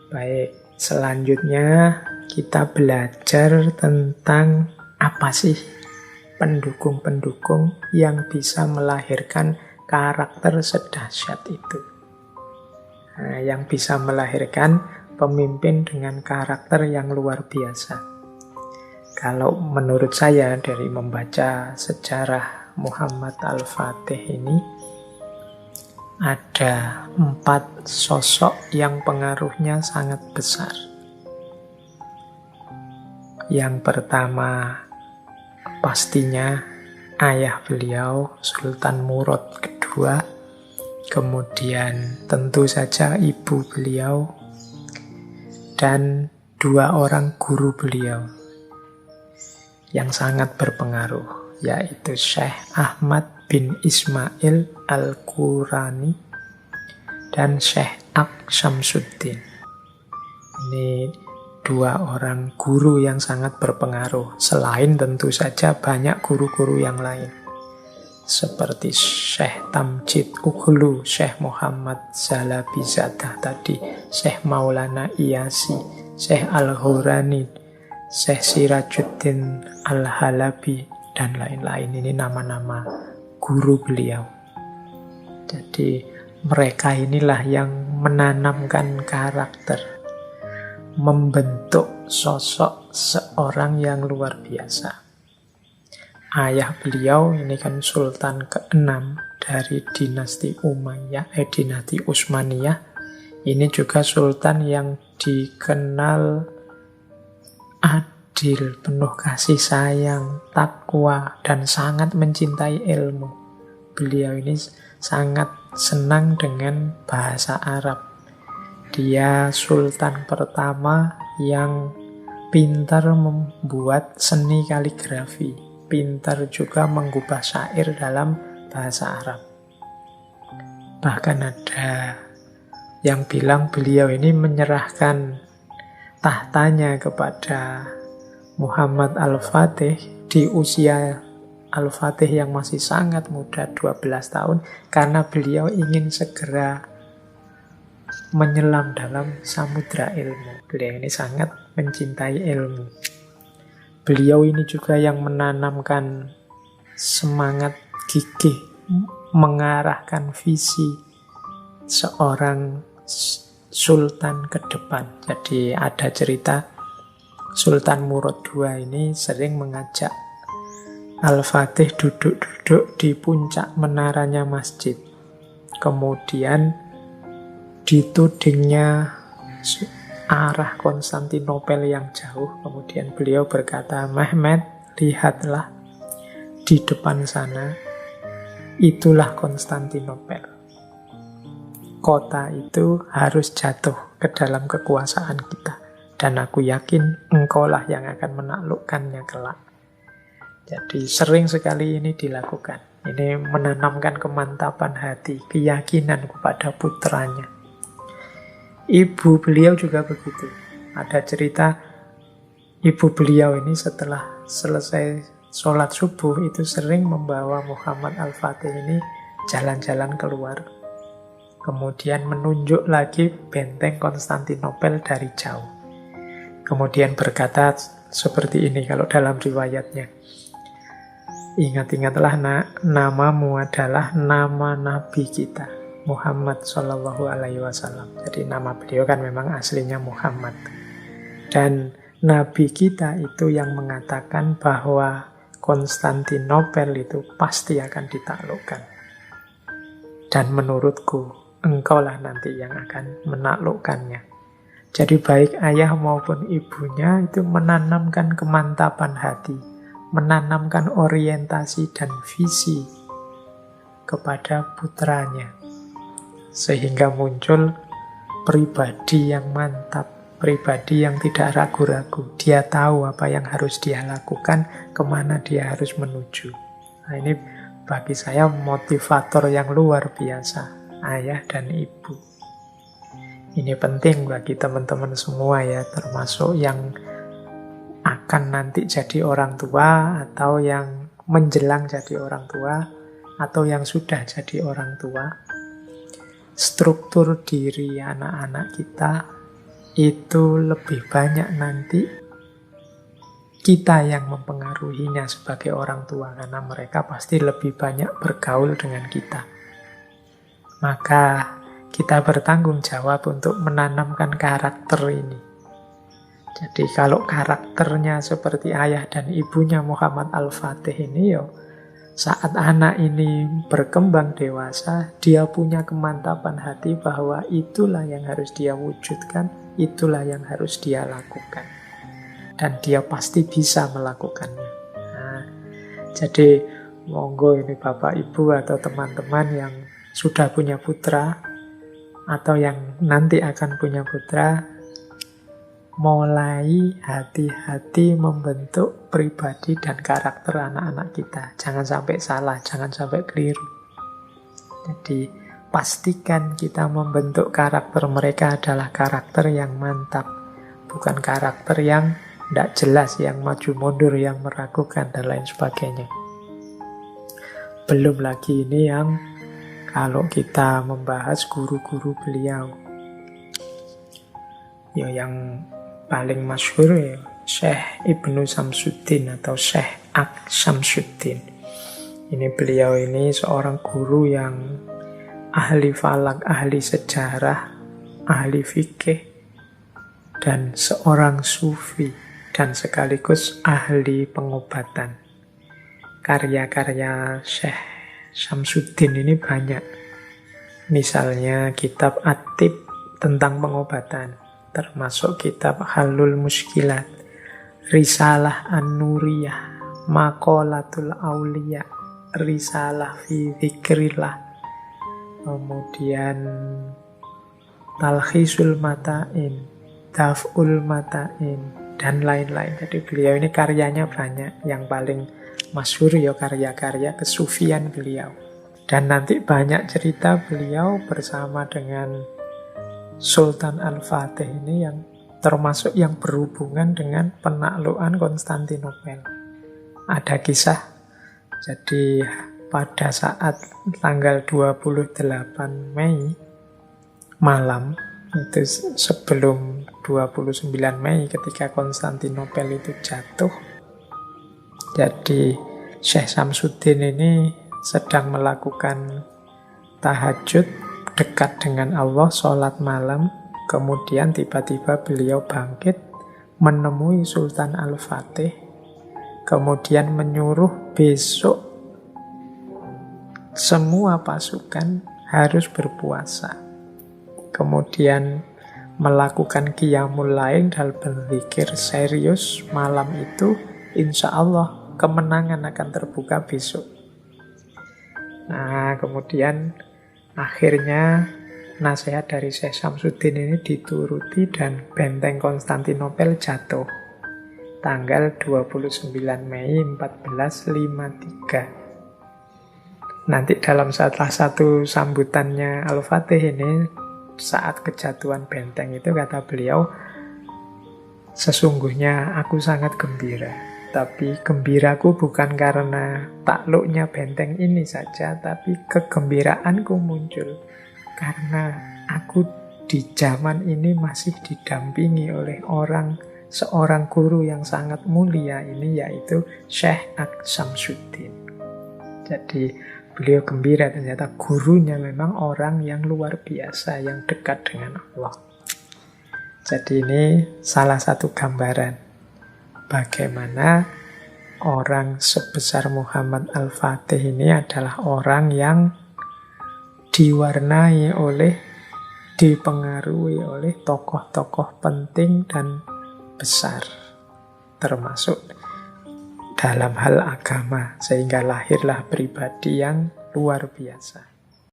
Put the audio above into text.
Baik, selanjutnya kita belajar tentang apa sih pendukung-pendukung yang bisa melahirkan karakter sedahsyat itu. Nah, yang bisa melahirkan pemimpin dengan karakter yang luar biasa. Kalau menurut saya dari membaca sejarah Muhammad Al-Fatih ini, ada 4 sosok yang pengaruhnya sangat besar. Yang pertama, pastinya ayah beliau, Sultan Murad II. Kemudian tentu saja ibu beliau, dan 2 orang guru beliau yang sangat berpengaruh, yaitu Syekh Ahmad bin Ismail Al-Qurani dan Syekh Aql Syamsuddin. Ini 2 orang guru yang sangat berpengaruh, selain tentu saja banyak guru-guru yang lain, seperti Syekh Tamjid Ughlu, Syekh Muhammad Zalabizadah tadi, Syekh Maulana Iyasi, Syekh Al-Hurani, Syekh Sirajuddin Al-Halabi, dan lain-lain. Ini nama-nama guru beliau. Jadi mereka inilah yang menanamkan karakter, membentuk sosok seorang yang luar biasa. Ayah beliau ini kan Sultan ke-6 dari dinasti Umayyah, dinasti Utsmaniyah. Ini juga sultan yang dikenal adil, penuh kasih sayang, takwa, dan sangat mencintai ilmu. Beliau ini sangat senang dengan bahasa Arab. Dia sultan pertama yang pintar membuat seni kaligrafi, pintar juga menggubah syair dalam bahasa Arab. Bahkan ada yang bilang beliau ini menyerahkan tahtanya kepada Muhammad Al-Fatih di usia Al-Fatih yang masih sangat muda, 12 tahun, karena beliau ingin segera menyelam dalam samudra ilmu. Beliau ini sangat mencintai ilmu. Beliau ini juga yang menanamkan semangat gigih, mengarahkan visi seorang sultan ke depan. Jadi ada cerita Sultan Murad II ini sering mengajak Al-Fatih duduk-duduk di puncak menaranya masjid. Kemudian ditudingnya arah Konstantinopel yang jauh. Kemudian beliau berkata, "Mehmet, lihatlah di depan sana, itulah Konstantinopel. Kota itu harus jatuh ke dalam kekuasaan kita. Dan aku yakin engkaulah yang akan menaklukkannya kelak." Jadi sering sekali ini dilakukan. Ini menanamkan kemantapan hati, keyakinan kepada putranya. Ibu beliau juga begitu. Ada cerita ibu beliau ini setelah selesai sholat subuh itu sering membawa Muhammad Al-Fatih ini jalan-jalan keluar. Kemudian menunjuk lagi benteng Konstantinopel dari jauh. Kemudian berkata seperti ini kalau dalam riwayatnya. "Ingat-ingatlah namamu adalah nama Nabi kita, Muhammad Sallallahu Alaihi Wasallam." Jadi nama beliau kan memang aslinya Muhammad. Dan Nabi kita itu yang mengatakan bahwa Konstantinopel itu pasti akan ditaklukkan. Dan menurutku, engkaulah nanti yang akan menaklukkannya. Jadi baik ayah maupun ibunya itu menanamkan kemantapan hati, menanamkan orientasi dan visi kepada putranya. Sehingga muncul pribadi yang mantap, pribadi yang tidak ragu-ragu. Dia tahu apa yang harus dia lakukan, kemana dia harus menuju. Nah, ini bagi saya motivator yang luar biasa, ayah dan ibu. Ini penting bagi teman-teman semua ya, termasuk yang akan nanti jadi orang tua, atau yang menjelang jadi orang tua, atau yang sudah jadi orang tua. Struktur diri anak-anak kita itu lebih banyak nanti kita yang mempengaruhinya sebagai orang tua, karena mereka pasti lebih banyak bergaul dengan kita. Maka kita bertanggung jawab untuk menanamkan karakter ini. Jadi kalau karakternya seperti ayah dan ibunya Muhammad Al-Fatih ini, saat anak ini berkembang dewasa, dia punya kemantapan hati bahwa itulah yang harus dia wujudkan, itulah yang harus dia lakukan. Dan dia pasti bisa melakukannya. Nah, jadi monggo ini Bapak Ibu atau teman-teman yang sudah punya putra atau yang nanti akan punya putra, mulai hati-hati membentuk pribadi dan karakter anak-anak kita. Jangan sampai salah, jangan sampai keliru. Jadi pastikan kita membentuk karakter mereka adalah karakter yang mantap, bukan karakter yang tidak jelas, yang maju mundur, yang meragukan, dan lain sebagainya. Belum lagi ini yang kalau kita membahas guru-guru beliau, yang paling masyhur Syekh Ibnu Samsuddin atau Syekh Ak Samsuddin. Ini beliau ini seorang guru yang ahli falak, ahli sejarah, ahli fikih, dan seorang sufi, dan sekaligus ahli pengobatan. Karya-karya Syekh Samsuddin ini banyak. Misalnya kitab At-Tib tentang pengobatan, termasuk kitab Halul Muskilat, Risalah An-Nuriyah, Maqalatul Auliya, Risalah fi Dzikrillah, kemudian Talkhisul Mata'in, Daf'ul Mata'in, dan lain-lain. Jadi beliau ini karyanya banyak. Yang paling masyhur karya-karya kesufian beliau. Dan nanti banyak cerita beliau bersama dengan Sultan Al-Fatih ini yang termasuk yang berhubungan dengan penaklukan Konstantinopel. Ada kisah, jadi pada saat tanggal 28 Mei malam, itu sebelum 29 Mei ketika Konstantinopel itu jatuh, jadi Syekh Samsuddin ini sedang melakukan tahajud dekat dengan Allah, sholat malam. Kemudian tiba-tiba beliau bangkit, menemui Sultan Al-Fatih, kemudian menyuruh besok semua pasukan harus berpuasa. Kemudian melakukan qiyamul lail dan berzikir serius malam itu, insya Allah kemenangan akan terbuka besok. Nah, kemudian akhirnya nasihat dari Syekh Samsuddin ini dituruti dan benteng Konstantinopel jatuh tanggal 29 Mei 1453. Nanti dalam salah satu sambutannya Al-Fatih ini, saat kejatuhan benteng itu kata beliau, sesungguhnya aku sangat gembira. Tapi gembiraku bukan karena takluknya benteng ini saja, tapi kegembiraanku muncul karena aku di zaman ini masih didampingi oleh seorang guru yang sangat mulia ini, yaitu Syekh Ak Samsuddin. Jadi beliau gembira ternyata gurunya memang orang yang luar biasa, yang dekat dengan Allah. Jadi ini salah satu gambaran bagaimana orang sebesar Muhammad Al-Fatih ini adalah orang yang dipengaruhi oleh tokoh-tokoh penting dan besar, termasuk dalam hal agama, sehingga lahirlah pribadi yang luar biasa.